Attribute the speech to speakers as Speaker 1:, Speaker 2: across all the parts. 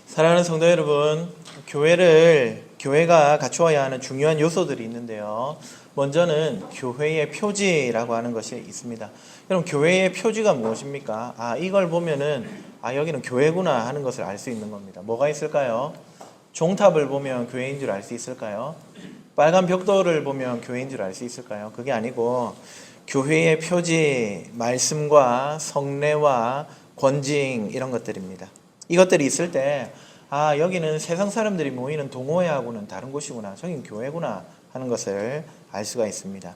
Speaker 1: 사랑하는 성도 여러분, 교회가 갖추어야 하는 중요한 요소들이 있는데요. 먼저는 교회의 표지라고 하는 것이 있습니다. 여러분, 교회의 표지가 무엇입니까? 이걸 보면은 여기는 교회구나 하는 것을 알 수 있는 겁니다. 뭐가 있을까요? 종탑을 보면 교회인 줄 알 수 있을까요? 빨간 벽돌을 보면 교회인 줄 알 수 있을까요? 그게 아니고 교회의 표지, 말씀과 성례와 권징 이런 것들입니다. 이것들이 있을 때 여기는 세상 사람들이 모이는 동호회하고는 다른 곳이구나, 저긴 교회구나 하는 것을 알 수가 있습니다.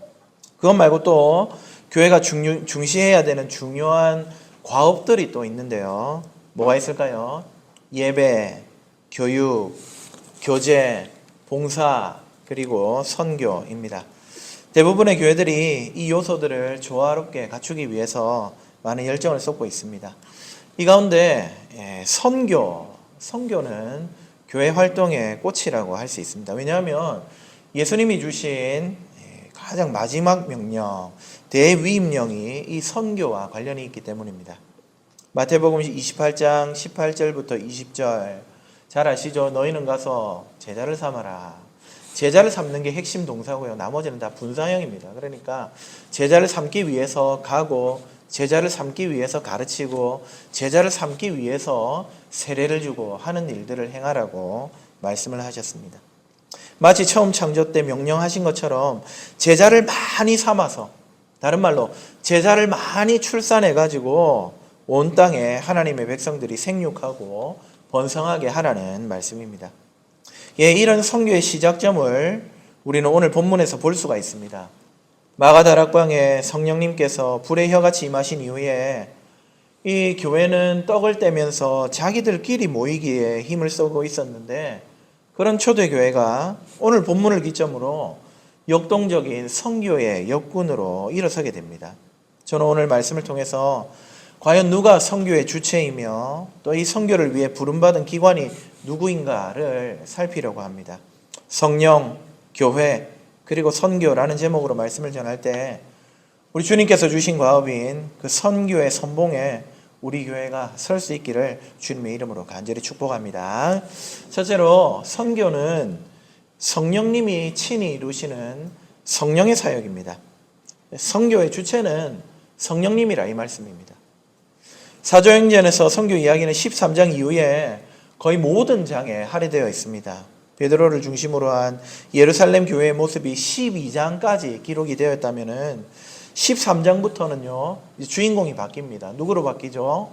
Speaker 1: 그것 말고 또 교회가 중시해야 되는 중요한 과업들이 또 있는데요. 뭐가 있을까요? 예배, 교육, 교제, 봉사, 그리고 선교입니다. 대부분의 교회들이 이 요소들을 조화롭게 갖추기 위해서 많은 열정을 쏟고 있습니다. 이 가운데 선교는 교회 활동의 꽃이라고 할 수 있습니다. 왜냐하면 예수님이 주신 가장 마지막 명령, 대위임령이 이 선교와 관련이 있기 때문입니다. 마태복음 28장 18절부터 20절 잘 아시죠? 너희는 가서 제자를 삼아라. 제자를 삼는 게 핵심 동사고요. 나머지는 다 분사형입니다. 그러니까 제자를 삼기 위해서 가고, 제자를 삼기 위해서 가르치고, 제자를 삼기 위해서 세례를 주고 하는 일들을 행하라고 말씀을 하셨습니다. 마치 처음 창조 때 명령하신 것처럼 제자를 많이 삼아서, 다른 말로 제자를 많이 출산해가지고 온 땅에 하나님의 백성들이 생육하고 번성하게 하라는 말씀입니다. 이런 선교의 시작점을 우리는 오늘 본문에서 볼 수가 있습니다. 마가다락방에 성령님께서 불의 혀같이 임하신 이후에 이 교회는 떡을 떼면서 자기들끼리 모이기에 힘을 쓰고 있었는데, 그런 초대교회가 오늘 본문을 기점으로 역동적인 선교의 역군으로 일어서게 됩니다. 저는 오늘 말씀을 통해서 과연 누가 선교의 주체이며 또 이 선교를 위해 부름받은 기관이 누구인가를 살피려고 합니다. 성령, 교회, 그리고 선교라는 제목으로 말씀을 전할 때 우리 주님께서 주신 과업인 그 선교의 선봉에 우리 교회가 설 수 있기를 주님의 이름으로 간절히 축복합니다. 첫째로, 선교는 성령님이 친히 이루시는 성령의 사역입니다. 선교의 주체는 성령님이라 이 말씀입니다. 사도행전에서 선교 이야기는 13장 이후에 거의 모든 장에 할애되어 있습니다. 베드로를 중심으로 한 예루살렘 교회의 모습이 12장까지 기록이 되었다면 13장부터는요 주인공이 바뀝니다. 누구로 바뀌죠?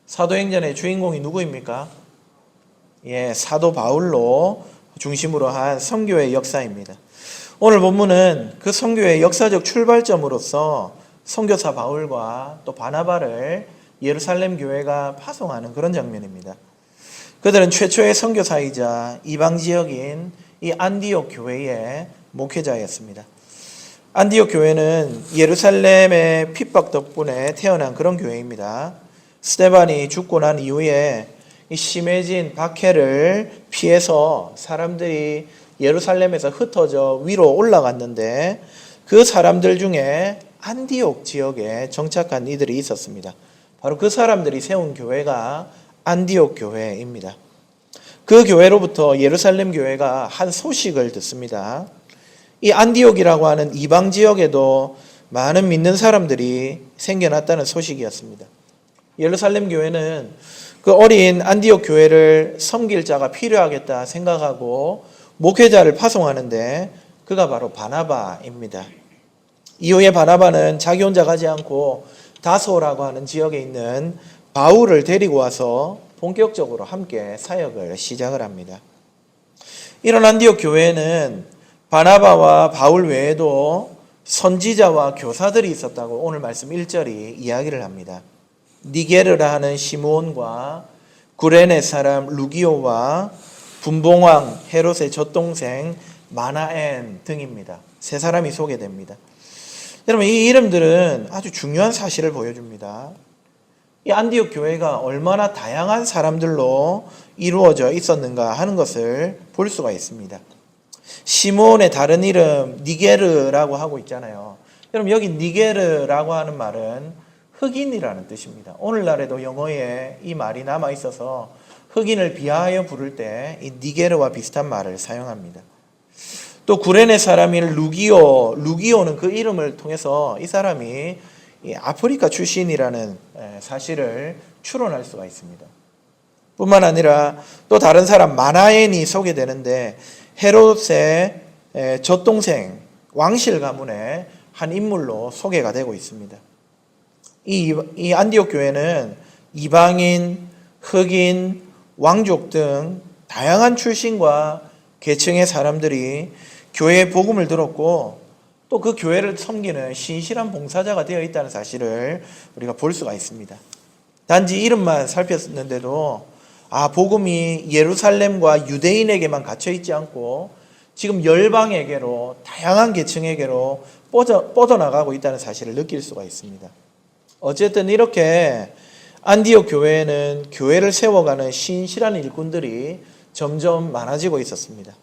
Speaker 1: 사도행전의 주인공이 누구입니까? 사도 바울로 중심으로 한 선교의 역사입니다. 오늘 본문은 그 선교의 역사적 출발점으로서 선교사 바울과 또 바나바를 예루살렘 교회가 파송하는 그런 장면입니다. 그들은 최초의 선교사이자 이방 지역인 이 안디옥 교회의 목회자였습니다. 안디옥 교회는 예루살렘의 핍박 덕분에 태어난 그런 교회입니다. 스데반이 죽고 난 이후에 이 심해진 박해를 피해서 사람들이 예루살렘에서 흩어져 위로 올라갔는데, 그 사람들 중에 안디옥 지역에 정착한 이들이 있었습니다. 바로 그 사람들이 세운 교회가 안디옥 교회입니다. 그 교회로부터 예루살렘 교회가 한 소식을 듣습니다. 이 안디옥이라고 하는 이방 지역에도 많은 믿는 사람들이 생겨났다는 소식이었습니다. 예루살렘 교회는 그 어린 안디옥 교회를 섬길 자가 필요하겠다 생각하고 목회자를 파송하는데, 그가 바로 바나바입니다. 이후에 바나바는 자기 혼자 가지 않고 다소라고 하는 지역에 있는 바울을 데리고 와서 본격적으로 함께 사역을 시작을 합니다. 이런 안디옥 교회에는 바나바와 바울 외에도 선지자와 교사들이 있었다고 오늘 말씀 1절이 이야기를 합니다. 니게르라 하는 시므온과 구레네 사람 루기오와 분봉왕 헤롯의 젖동생 마나엔 등입니다. 세 사람이 소개됩니다. 여러분, 이 이름들은 아주 중요한 사실을 보여줍니다. 이 안디옥 교회가 얼마나 다양한 사람들로 이루어져 있었는가 하는 것을 볼 수가 있습니다. 시므온의 다른 이름 니게르라고 하고 있잖아요. 여러분, 여기 니게르라고 하는 말은 흑인이라는 뜻입니다. 오늘날에도 영어에 이 말이 남아 있어서 흑인을 비하하여 부를 때 이 니게르와 비슷한 말을 사용합니다. 또 구레네 사람인 루기오는 그 이름을 통해서 이 사람이 아프리카 출신이라는 사실을 추론할 수가 있습니다. 뿐만 아니라 또 다른 사람 마나엔이 소개되는데 헤롯의 젖동생 왕실 가문의 한 인물로 소개가 되고 있습니다. 이 안디옥 교회는 이방인, 흑인, 왕족 등 다양한 출신과 계층의 사람들이 교회의 복음을 들었고 또 그 교회를 섬기는 신실한 봉사자가 되어 있다는 사실을 우리가 볼 수가 있습니다. 단지 이름만 살폈는데도 복음이 예루살렘과 유대인에게만 갇혀 있지 않고 지금 열방에게로 다양한 계층에게로 뻗어나가고 있다는 사실을 느낄 수가 있습니다. 어쨌든 이렇게 안디옥 교회에는 교회를 세워가는 신실한 일꾼들이 점점 많아지고 있었습니다.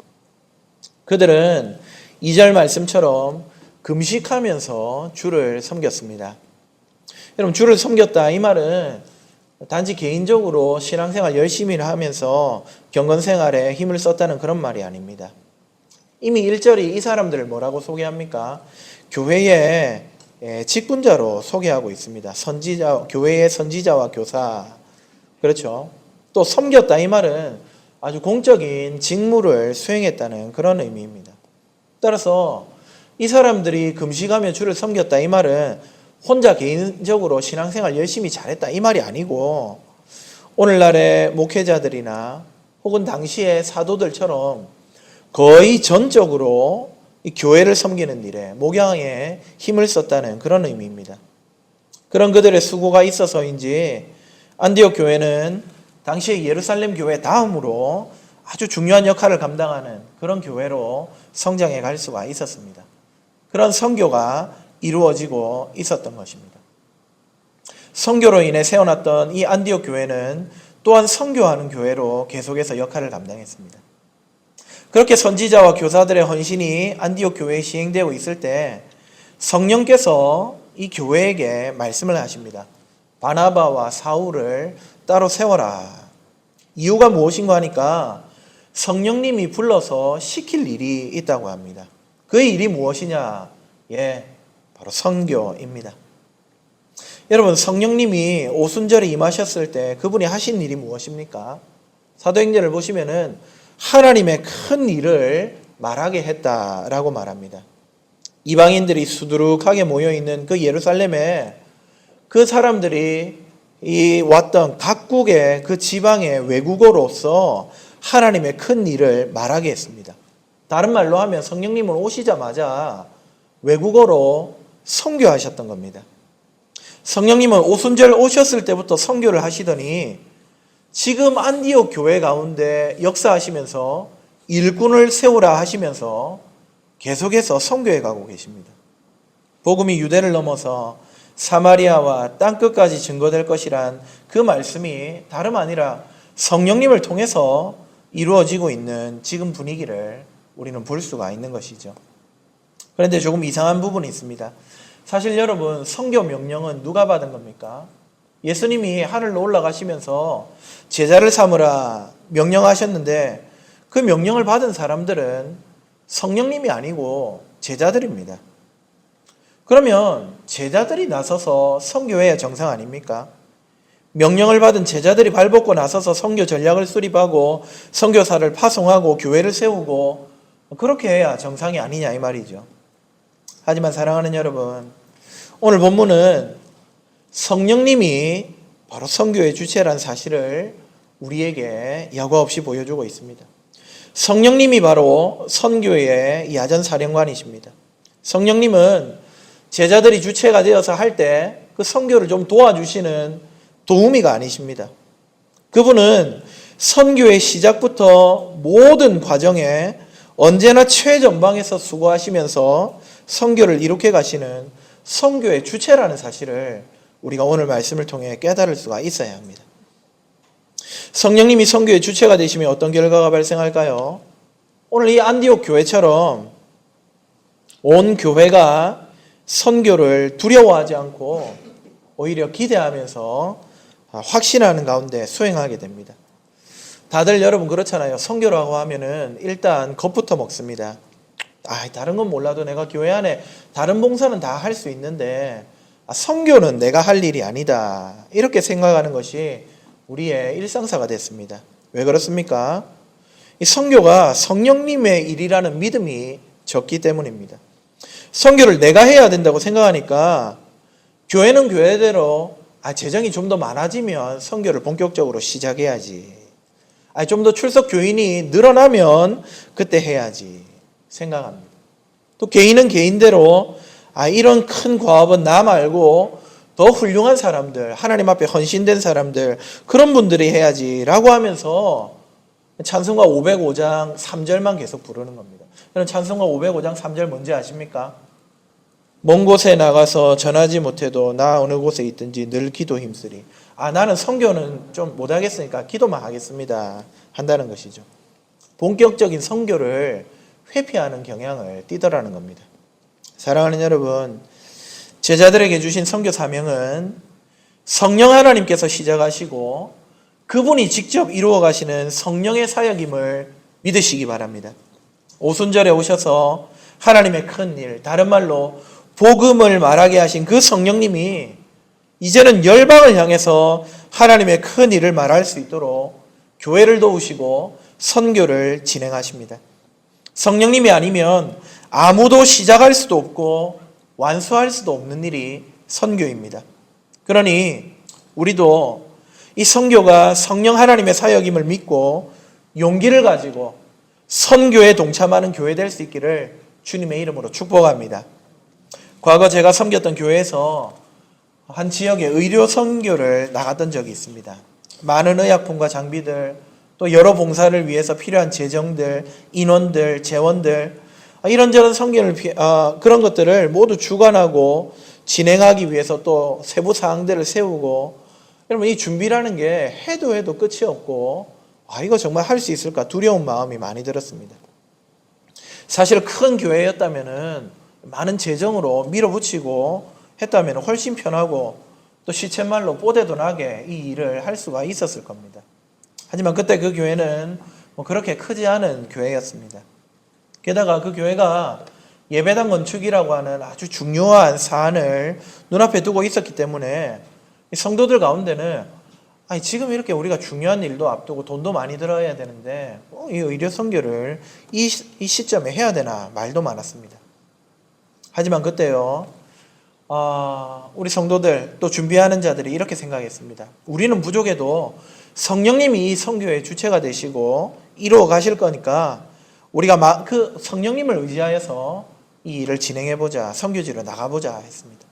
Speaker 1: 그들은 2절 말씀처럼 금식하면서 주를 섬겼습니다. 여러분, 주를 섬겼다 이 말은 단지 개인적으로 신앙생활 열심히 하면서 경건생활에 힘을 썼다는 그런 말이 아닙니다. 이미 1절이 이 사람들을 뭐라고 소개합니까? 교회의 직분자로 소개하고 있습니다. 선지자, 교회의 선지자와 교사. 그렇죠. 또 섬겼다 이 말은 아주 공적인 직무를 수행했다는 그런 의미입니다. 따라서 이 사람들이 금식하며 주를 섬겼다 이 말은 혼자 개인적으로 신앙생활 열심히 잘했다 이 말이 아니고 오늘날의 목회자들이나 혹은 당시의 사도들처럼 거의 전적으로 이 교회를 섬기는 일에 목양에 힘을 썼다는 그런 의미입니다. 그런 그들의 수고가 있어서인지 안디옥 교회는 당시의 예루살렘 교회 다음으로 아주 중요한 역할을 감당하는 그런 교회로 성장해 갈 수가 있었습니다. 그런 선교가 이루어지고 있었던 것입니다. 선교로 인해 세워놨던 이 안디옥 교회는 또한 선교하는 교회로 계속해서 역할을 감당했습니다. 그렇게 선지자와 교사들의 헌신이 안디옥 교회에 시행되고 있을 때 성령께서 이 교회에게 말씀을 하십니다. 바나바와 사울을 따로 세워라. 이유가 무엇인가 하니까 성령님이 불러서 시킬 일이 있다고 합니다. 그 일이 무엇이냐? 바로 선교입니다. 여러분, 성령님이 오순절에 임하셨을 때 그분이 하신 일이 무엇입니까? 사도행전을 보시면은 하나님의 큰 일을 말하게 했다라고 말합니다. 이방인들이 수두룩하게 모여있는 그 예루살렘에 그 사람들이 왔던 각국의 그 지방의 외국어로서 하나님의 큰 일을 말하게 했습니다. 다른 말로 하면 성령님은 오시자마자 외국어로 선교하셨던 겁니다. 성령님은 오순절 오셨을 때부터 선교를 하시더니 지금 안디옥 교회 가운데 역사하시면서 일꾼을 세우라 하시면서 계속해서 선교해 가고 계십니다. 복음이 유대를 넘어서 사마리아와 땅끝까지 증거될 것이란 그 말씀이 다름 아니라 성령님을 통해서 이루어지고 있는 지금 분위기를 우리는 볼 수가 있는 것이죠. 그런데 조금 이상한 부분이 있습니다. 사실 여러분, 선교 명령은 누가 받은 겁니까? 예수님이 하늘로 올라가시면서 제자를 삼으라 명령하셨는데 그 명령을 받은 사람들은 성령님이 아니고 제자들입니다. 그러면 제자들이 나서서 선교해야 정상 아닙니까? 명령을 받은 제자들이 발벗고 나서서 선교 전략을 수립하고 선교사를 파송하고 교회를 세우고 그렇게 해야 정상이 아니냐 이 말이죠. 하지만 사랑하는 여러분, 오늘 본문은 성령님이 바로 선교의 주체라는 사실을 우리에게 여과 없이 보여주고 있습니다. 성령님이 바로 선교의 야전사령관이십니다. 성령님은 제자들이 주체가 되어서 할 때 그 선교를 좀 도와주시는 도우미가 아니십니다. 그분은 선교의 시작부터 모든 과정에 언제나 최전방에서 수고하시면서 선교를 이룩해 가시는 선교의 주체라는 사실을 우리가 오늘 말씀을 통해 깨달을 수가 있어야 합니다. 성령님이 선교의 주체가 되시면 어떤 결과가 발생할까요? 오늘 이 안디옥 교회처럼 온 교회가 선교를 두려워하지 않고 오히려 기대하면서 확신하는 가운데 수행하게 됩니다. 다들 여러분 그렇잖아요. 선교라고 하면은 일단 겁부터 먹습니다. 다른 건 몰라도 내가 교회 안에 다른 봉사는 다 할 수 있는데 선교는 내가 할 일이 아니다. 이렇게 생각하는 것이 우리의 일상사가 됐습니다. 왜 그렇습니까? 이 선교가 성령님의 일이라는 믿음이 적기 때문입니다. 선교를 내가 해야 된다고 생각하니까 교회는 교회대로 재정이 좀 더 많아지면 선교를 본격적으로 시작해야지. 좀 더 출석 교인이 늘어나면 그때 해야지 생각합니다. 또 개인은 개인대로 이런 큰 과업은 나 말고 더 훌륭한 사람들, 하나님 앞에 헌신된 사람들, 그런 분들이 해야지라고 하면서 찬송가 505장 3절만 계속 부르는 겁니다. 여러분 찬송가 505장 3절 뭔지 아십니까? 먼 곳에 나가서 전하지 못해도 나 어느 곳에 있든지 늘 기도 힘쓰리. 나는 선교는 좀 못하겠으니까 기도만 하겠습니다. 한다는 것이죠. 본격적인 선교를 회피하는 경향을 띠더라는 겁니다. 사랑하는 여러분, 제자들에게 주신 선교 사명은 성령 하나님께서 시작하시고 그분이 직접 이루어 가시는 성령의 사역임을 믿으시기 바랍니다. 오순절에 오셔서 하나님의 큰 일, 다른 말로 복음을 말하게 하신 그 성령님이 이제는 열방을 향해서 하나님의 큰 일을 말할 수 있도록 교회를 도우시고 선교를 진행하십니다. 성령님이 아니면 아무도 시작할 수도 없고 완수할 수도 없는 일이 선교입니다. 그러니 우리도 이 선교가 성령 하나님의 사역임을 믿고 용기를 가지고 선교에 동참하는 교회 될 수 있기를 주님의 이름으로 축복합니다. 과거 제가 섬겼던 교회에서 한 지역에 의료 선교를 나갔던 적이 있습니다. 많은 의약품과 장비들, 또 여러 봉사를 위해서 필요한 재정들, 인원들, 재원들, 이런저런 선교를 그런 것들을 모두 주관하고 진행하기 위해서 또 세부 사항들을 세우고, 여러분 이 준비라는 게 해도 끝이 없고 이거 정말 할 수 있을까 두려운 마음이 많이 들었습니다. 사실 큰 교회였다면은 많은 재정으로 밀어붙이고 했다면 훨씬 편하고 또 시쳇말로 뽀대도 나게 이 일을 할 수가 있었을 겁니다. 하지만 그때 그 교회는 그렇게 크지 않은 교회였습니다. 게다가 그 교회가 예배당 건축이라고 하는 아주 중요한 사안을 눈앞에 두고 있었기 때문에 성도들 가운데는 지금 이렇게 우리가 중요한 일도 앞두고 돈도 많이 들어야 되는데 이 의료 선교를 이 시점에 해야 되나 말도 많았습니다. 하지만 그때요, 우리 성도들 또 준비하는 자들이 이렇게 생각했습니다. 우리는 부족해도 성령님이 이 선교의 주체가 되시고 이루어 가실 거니까 우리가 그 성령님을 의지하여서 이 일을 진행해보자, 선교지로 나가보자 했습니다.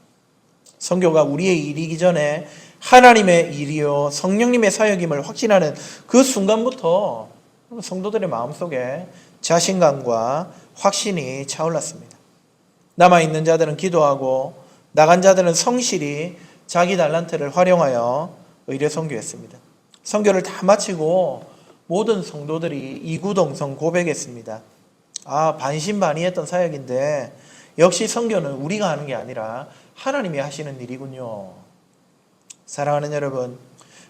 Speaker 1: 선교가 우리의 일이기 전에 하나님의 일이요 성령님의 사역임을 확신하는 그 순간부터 성도들의 마음속에 자신감과 확신이 차올랐습니다. 남아있는 자들은 기도하고 나간 자들은 성실히 자기 달란트를 활용하여 의료 선교했습니다. 선교를 다 마치고 모든 성도들이 이구동성 고백했습니다. 반신반의했던 사역인데 역시 선교는 우리가 하는 게 아니라 하나님이 하시는 일이군요. 사랑하는 여러분,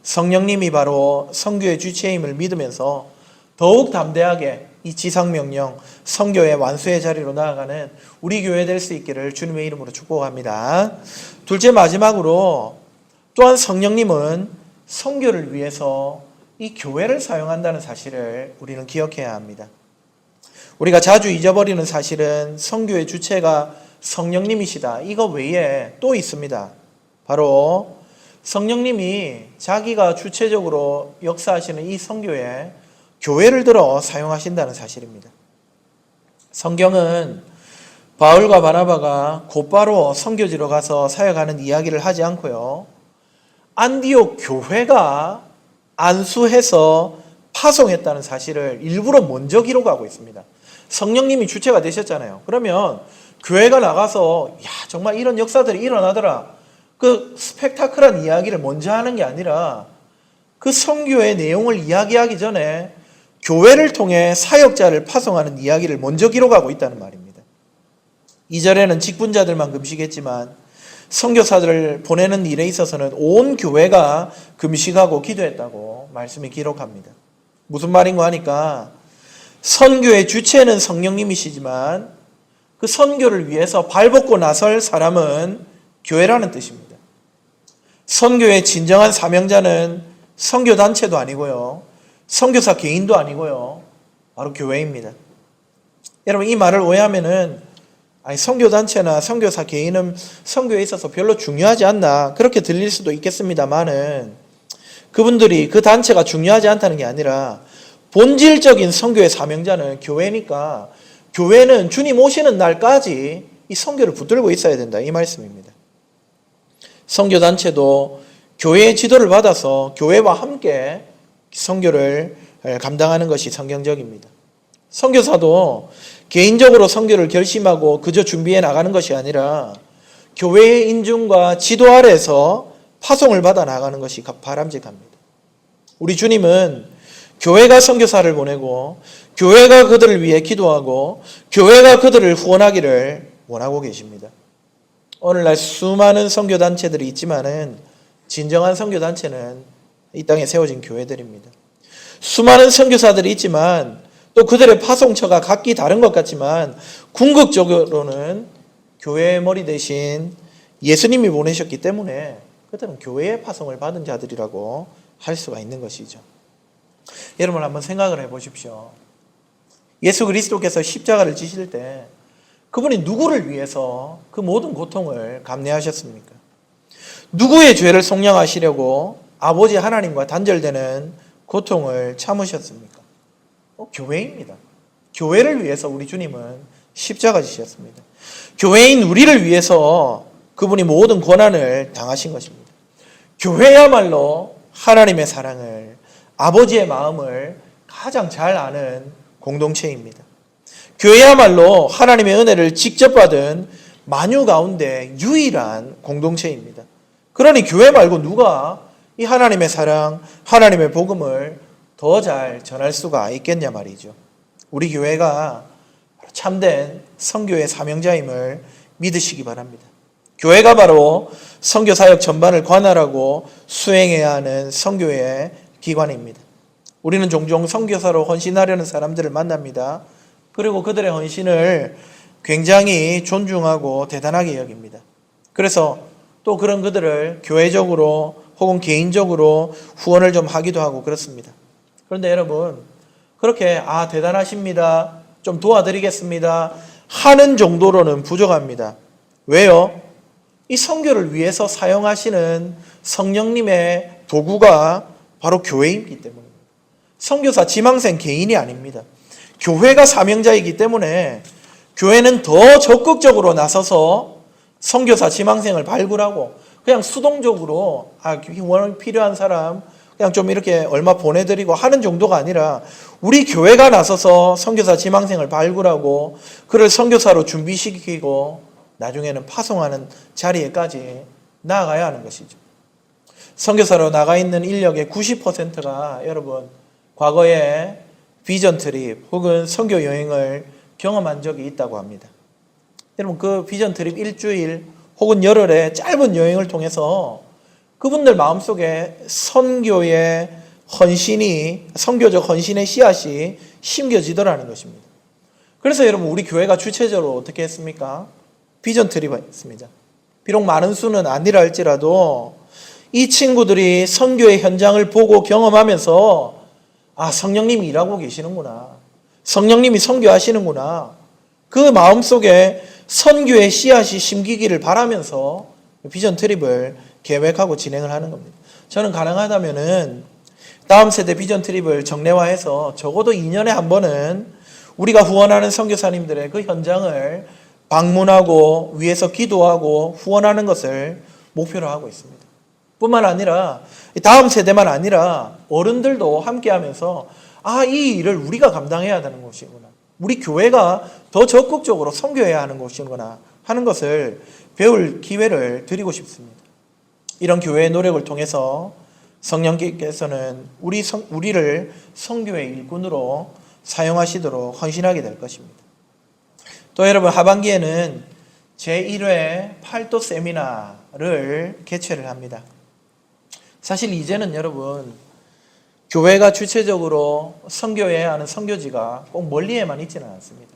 Speaker 1: 성령님이 바로 선교의 주체임을 믿으면서 더욱 담대하게 이 지상명령, 선교의 완수의 자리로 나아가는 우리 교회 될 수 있기를 주님의 이름으로 축복합니다. 둘째, 마지막으로 또한 성령님은 선교를 위해서 이 교회를 사용한다는 사실을 우리는 기억해야 합니다. 우리가 자주 잊어버리는 사실은 선교의 주체가 성령님이시다. 이거 외에 또 있습니다. 바로 성령님이 자기가 주체적으로 역사하시는 이 선교에 교회를 들어 사용하신다는 사실입니다. 성경은 바울과 바나바가 곧바로 선교지로 가서 사역하는 이야기를 하지 않고요, 안디옥 교회가 안수해서 파송했다는 사실을 일부러 먼저 기록하고 있습니다. 성령님이 주체가 되셨잖아요. 그러면 교회가 나가서 정말 이런 역사들이 일어나더라, 그 스펙타클한 이야기를 먼저 하는 게 아니라 그 선교의 내용을 이야기하기 전에 교회를 통해 사역자를 파송하는 이야기를 먼저 기록하고 있다는 말입니다. 2절에는 직분자들만 금식했지만 선교사들을 보내는 일에 있어서는 온 교회가 금식하고 기도했다고 말씀이 기록합니다. 무슨 말인가 하니까 선교의 주체는 성령님이시지만 그 선교를 위해서 발벗고 나설 사람은 교회라는 뜻입니다. 선교의 진정한 사명자는 선교단체도 아니고요, 선교사 개인도 아니고요, 바로 교회입니다. 여러분, 이 말을 오해하면은 선교단체나 선교사 개인은 선교에 있어서 별로 중요하지 않나 그렇게 들릴 수도 있겠습니다만은, 그분들이 그 단체가 중요하지 않다는 게 아니라 본질적인 선교의 사명자는 교회니까 교회는 주님 오시는 날까지 이 선교를 붙들고 있어야 된다, 이 말씀입니다. 선교단체도 교회의 지도를 받아서 교회와 함께 선교를 감당하는 것이 성경적입니다. 선교사도 개인적으로 선교를 결심하고 그저 준비해 나가는 것이 아니라 교회의 인중과 지도 아래에서 파송을 받아 나가는 것이 바람직합니다. 우리 주님은 교회가 선교사를 보내고 교회가 그들을 위해 기도하고 교회가 그들을 후원하기를 원하고 계십니다. 오늘날 수많은 선교단체들이 있지만은 진정한 선교단체는 이 땅에 세워진 교회들입니다. 수많은 선교사들이 있지만 또 그들의 파송처가 각기 다른 것 같지만 궁극적으로는 교회의 머리 대신 예수님이 보내셨기 때문에 그들은 교회의 파송을 받은 자들이라고 할 수가 있는 것이죠. 여러분, 한번 생각을 해보십시오. 예수 그리스도께서 십자가를 지실 때 그분이 누구를 위해서 그 모든 고통을 감내하셨습니까? 누구의 죄를 속량하시려고 아버지 하나님과 단절되는 고통을 참으셨습니까? 교회입니다. 교회를 위해서 우리 주님은 십자가 지셨습니다. 교회인 우리를 위해서 그분이 모든 고난을 당하신 것입니다. 교회야말로 하나님의 사랑을, 아버지의 마음을 가장 잘 아는 공동체입니다. 교회야말로 하나님의 은혜를 직접 받은 만유 가운데 유일한 공동체입니다. 그러니 교회 말고 누가 이 하나님의 사랑, 하나님의 복음을 더 잘 전할 수가 있겠냐 말이죠. 우리 교회가 참된 선교의 사명자임을 믿으시기 바랍니다. 교회가 바로 선교 사역 전반을 관할하고 수행해야 하는 선교의 기관입니다. 우리는 종종 선교사로 헌신하려는 사람들을 만납니다. 그리고 그들의 헌신을 굉장히 존중하고 대단하게 여깁니다. 그래서 또 그런 그들을 교회적으로 혹은 개인적으로 후원을 좀 하기도 하고 그렇습니다. 그런데 여러분, 그렇게 대단하십니다, 좀 도와드리겠습니다 하는 정도로는 부족합니다. 왜요? 이 선교를 위해서 사용하시는 성령님의 도구가 바로 교회이기 때문입니다. 선교사 지망생 개인이 아닙니다. 교회가 사명자이기 때문에 교회는 더 적극적으로 나서서 선교사 지망생을 발굴하고 그냥 수동적으로 후원이 필요한 사람 그냥 좀 이렇게 얼마 보내드리고 하는 정도가 아니라 우리 교회가 나서서 선교사 지망생을 발굴하고 그를 선교사로 준비시키고 나중에는 파송하는 자리에까지 나아가야 하는 것이죠. 선교사로 나가 있는 인력의 90%가 여러분 과거에 비전 트립 혹은 선교 여행을 경험한 적이 있다고 합니다. 여러분, 그 비전 트립 일주일 혹은 열흘의 짧은 여행을 통해서 그분들 마음속에 선교의 헌신이, 선교적 헌신의 씨앗이 심겨지더라는 것입니다. 그래서 여러분, 우리 교회가 주체적으로 어떻게 했습니까? 비전 트립을 했습니다. 비록 많은 수는 아니라 할지라도 이 친구들이 선교의 현장을 보고 경험하면서 성령님이 일하고 계시는구나, 성령님이 선교하시는구나, 그 마음속에 선교의 씨앗이 심기기를 바라면서 비전 트립을 계획하고 진행을 하는 겁니다. 저는 가능하다면은 다음 세대 비전 트립을 정례화해서 적어도 2년에 한 번은 우리가 후원하는 선교사님들의 그 현장을 방문하고 위에서 기도하고 후원하는 것을 목표로 하고 있습니다. 뿐만 아니라 다음 세대만 아니라 어른들도 함께하면서 이 일을 우리가 감당해야 되는 것이구나, 우리 교회가 더 적극적으로 선교해야 하는 것이구나 하는 것을 배울 기회를 드리고 싶습니다. 이런 교회의 노력을 통해서 성령께서는 우리를 선교의 일꾼으로 사용하시도록 헌신하게 될 것입니다. 또 여러분, 하반기에는 제1회 팔도 세미나 세미나를 개최를 합니다. 사실 이제는 여러분 교회가 주체적으로 선교해야 하는 선교지가 꼭 멀리에만 있지는 않습니다.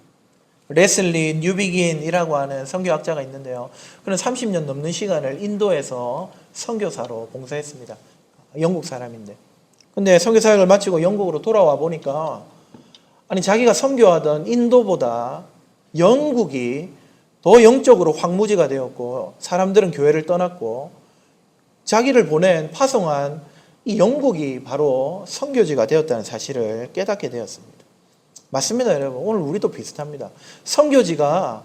Speaker 1: 레슬리 뉴비긴이라고 하는 선교학자가 있는데요. 그는 30년 넘는 시간을 인도에서 선교사로 봉사했습니다. 영국 사람인데. 근데 선교 사역을 마치고 영국으로 돌아와 보니까 아니 자기가 선교하던 인도보다 영국이 더 영적으로 황무지가 되었고 사람들은 교회를 떠났고 자기를 보낸 파송한 이 영국이 바로 선교지가 되었다는 사실을 깨닫게 되었습니다. 맞습니다, 여러분. 오늘 우리도 비슷합니다. 선교지가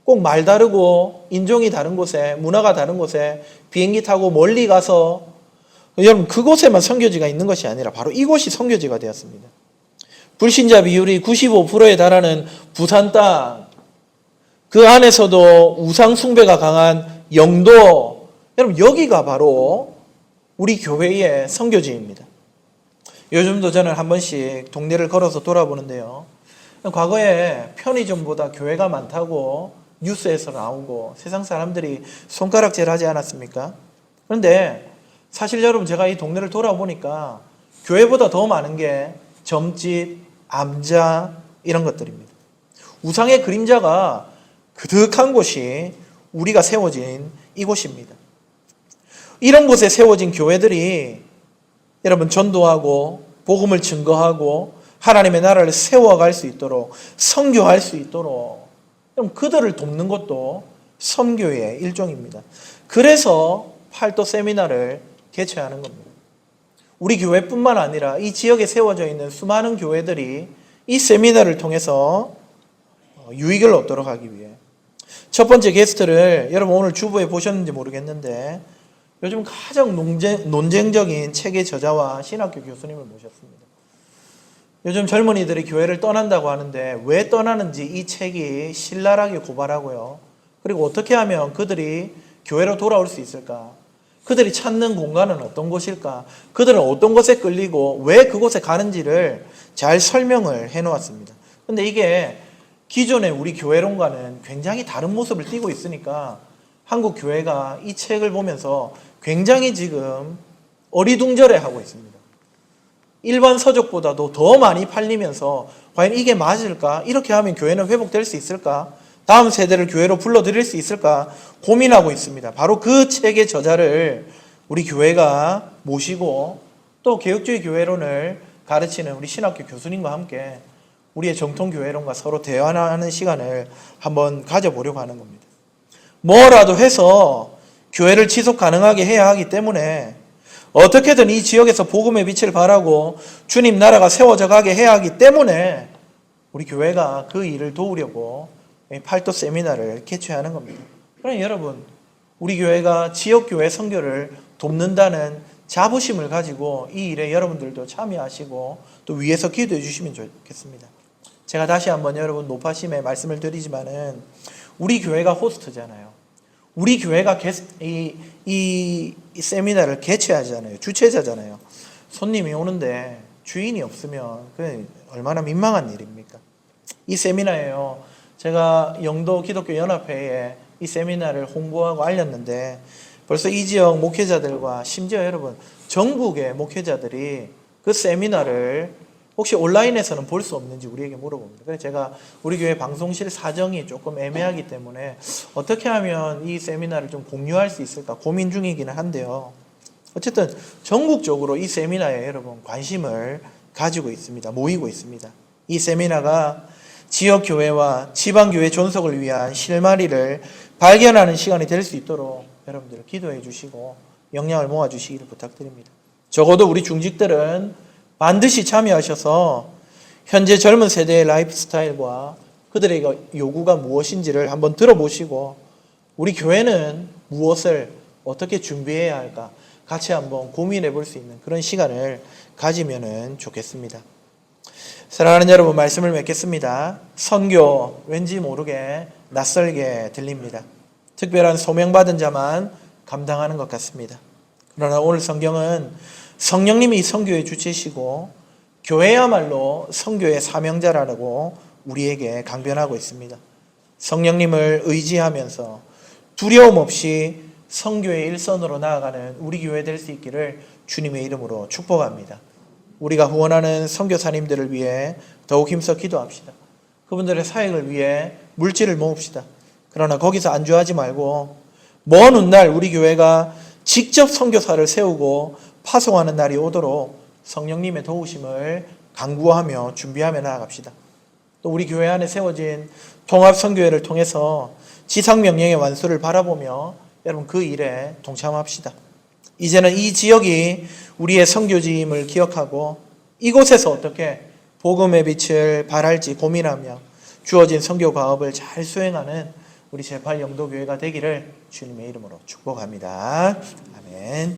Speaker 1: 꼭 말 다르고 인종이 다른 곳에 문화가 다른 곳에 비행기 타고 멀리 가서 여러분 그곳에만 선교지가 있는 것이 아니라 바로 이곳이 선교지가 되었습니다. 불신자 비율이 95%에 달하는 부산 땅, 그 안에서도 우상 숭배가 강한 영도, 여러분 여기가 바로 우리 교회의 선교지입니다. 요즘도 저는 한 번씩 동네를 걸어서 돌아보는데요. 과거에 편의점보다 교회가 많다고 뉴스에서 나오고 세상 사람들이 손가락질하지 않았습니까? 그런데 사실 여러분 제가 이 동네를 돌아보니까 교회보다 더 많은 게 점집, 암자 이런 것들입니다. 우상의 그림자가 그득한 곳이 우리가 세워진 이곳입니다. 이런 곳에 세워진 교회들이 여러분 전도하고 복음을 증거하고 하나님의 나라를 세워갈 수 있도록 선교할 수 있도록 그럼 그들을 돕는 것도 선교의 일종입니다. 그래서 팔도 세미나를 개최하는 겁니다. 우리 교회뿐만 아니라 이 지역에 세워져 있는 수많은 교회들이 이 세미나를 통해서 유익을 얻도록 하기 위해 첫 번째 게스트를 여러분 오늘 주보에 보셨는지 모르겠는데 요즘 가장 논쟁적인 책의 저자와 신학교 교수님을 모셨습니다. 요즘 젊은이들이 교회를 떠난다고 하는데 왜 떠나는지 이 책이 신랄하게 고발하고요. 그리고 어떻게 하면 그들이 교회로 돌아올 수 있을까? 그들이 찾는 공간은 어떤 곳일까? 그들은 어떤 곳에 끌리고 왜 그곳에 가는지를 잘 설명을 해놓았습니다. 근데 이게 기존의 우리 교회론과는 굉장히 다른 모습을 띠고 있으니까 한국 교회가 이 책을 보면서 굉장히 지금 어리둥절해하고 있습니다. 일반 서적보다도 더 많이 팔리면서 과연 이게 맞을까? 이렇게 하면 교회는 회복될 수 있을까? 다음 세대를 교회로 불러들일 수 있을까? 고민하고 있습니다. 바로 그 책의 저자를 우리 교회가 모시고 또 개혁주의 교회론을 가르치는 우리 신학교 교수님과 함께 우리의 정통교회론과 서로 대화하는 시간을 한번 가져보려고 하는 겁니다. 뭐라도 해서 교회를 지속 가능하게 해야 하기 때문에 어떻게든 이 지역에서 복음의 빛을 발하고 주님 나라가 세워져 가게 해야 하기 때문에 우리 교회가 그 일을 도우려고 팔도 세미나를 개최하는 겁니다. 그러니 여러분 우리 교회가 지역교회 선교를 돕는다는 자부심을 가지고 이 일에 여러분들도 참여하시고 또 위에서 기도해 주시면 좋겠습니다. 제가 다시 한번 여러분 높아심에 말씀을 드리지만은 우리 교회가 호스트잖아요. 우리 교회가 이 세미나를 개최하잖아요. 주최자잖아요. 손님이 오는데 주인이 없으면 그 얼마나 민망한 일입니까? 이 세미나예요. 제가 영도 기독교 연합회에 이 세미나를 홍보하고 알렸는데 벌써 이 지역 목회자들과 심지어 여러분 전국의 목회자들이 그 세미나를 혹시 온라인에서는 볼 수 없는지 우리에게 물어봅니다. 그래서 제가 우리 교회 방송실 사정이 조금 애매하기 때문에 어떻게 하면 이 세미나를 좀 공유할 수 있을까 고민 중이기는 한데요. 어쨌든 전국적으로 이 세미나에 여러분 관심을 가지고 있습니다. 모이고 있습니다. 이 세미나가 지역교회와 지방교회 존속을 위한 실마리를 발견하는 시간이 될 수 있도록 여러분들 기도해 주시고 역량을 모아주시기를 부탁드립니다. 적어도 우리 중직들은 반드시 참여하셔서 현재 젊은 세대의 라이프 스타일과 그들의 요구가 무엇인지를 한번 들어보시고 우리 교회는 무엇을 어떻게 준비해야 할까 같이 한번 고민해 볼 수 있는 그런 시간을 가지면 좋겠습니다. 사랑하는 여러분 말씀을 맺겠습니다. 선교 왠지 모르게 낯설게 들립니다. 특별한 소명받은 자만 감당하는 것 같습니다. 그러나 오늘 성경은 성령님이 이 선교의 주체시고 교회야말로 선교의 사명자라고 우리에게 강변하고 있습니다. 성령님을 의지하면서 두려움 없이 선교의 일선으로 나아가는 우리 교회 될 수 있기를 주님의 이름으로 축복합니다. 우리가 후원하는 선교사님들을 위해 더욱 힘써 기도합시다. 그분들의 사역을 위해 물질을 모읍시다. 그러나 거기서 안주하지 말고 먼 훗날 우리 교회가 직접 선교사를 세우고 파송하는 날이 오도록 성령님의 도우심을 간구하며 준비하며 나아갑시다. 또 우리 교회 안에 세워진 통합선교회를 통해서 지상명령의 완수를 바라보며 여러분 그 일에 동참합시다. 이제는 이 지역이 우리의 선교지임을 기억하고 이곳에서 어떻게 복음의 빛을 발할지 고민하며 주어진 선교 과업을 잘 수행하는 우리 제8영도교회가 되기를 주님의 이름으로 축복합니다. 아멘.